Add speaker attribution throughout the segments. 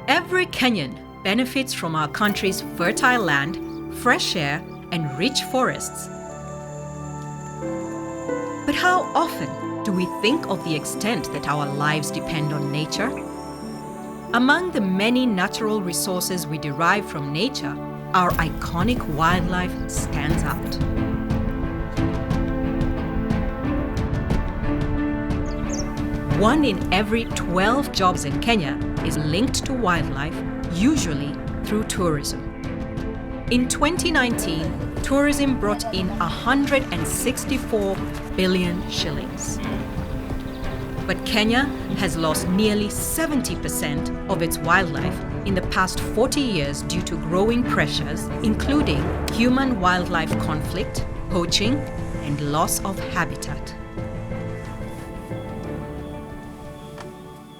Speaker 1: Every Kenyan benefits from our country's fertile land, fresh air, and rich forests. But how often do we think of the extent that our lives depend on nature? Among the many natural resources we derive from nature, our iconic wildlife stands out. One in every 12 jobs in Kenya is linked to wildlife, usually through tourism. In 2019, tourism brought in 164 billion shillings. But Kenya has lost nearly 70% of its wildlife in the past 40 years due to growing pressures, including human-wildlife conflict, poaching, and loss of habitat.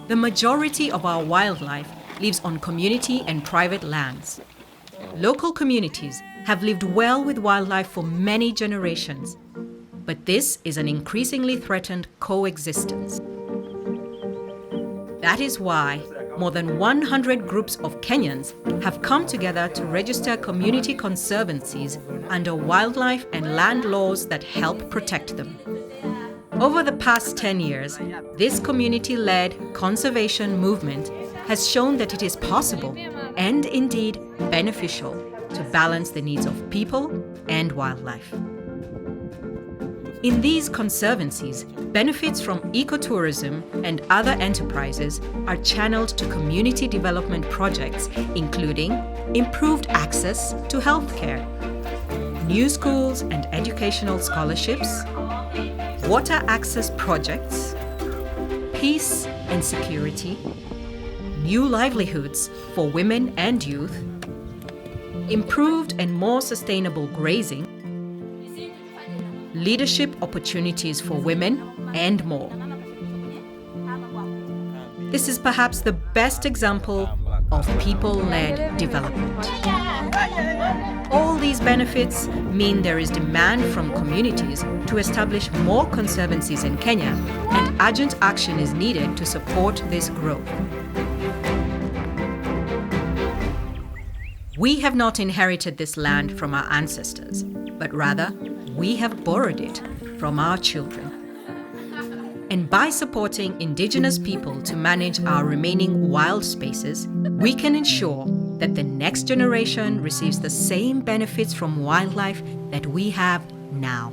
Speaker 1: The majority of our wildlife lives on community and private lands. Local communities have lived well with wildlife for many generations, but this is an increasingly threatened coexistence. That is why more than 100 groups of Kenyans have come together to register community conservancies under wildlife and land laws that help protect them. Over the past 10 years, this community-led conservation movement has shown that it is possible and indeed beneficial to balance the needs of people and wildlife. In these conservancies, benefits from ecotourism and other enterprises are channeled to community development projects, including improved access to healthcare, new schools and educational scholarships, water access projects, peace and security, new livelihoods for women and youth, improved and more sustainable grazing, leadership opportunities for women, and more. This is perhaps the best example of people-led development. All these benefits mean there is demand from communities to establish more conservancies in Kenya, and urgent action is needed to support this growth. We have not inherited this land from our ancestors, but rather, we have borrowed it from our children. And by supporting indigenous people to manage our remaining wild spaces, we can ensure that the next generation receives the same benefits from wildlife that we have now.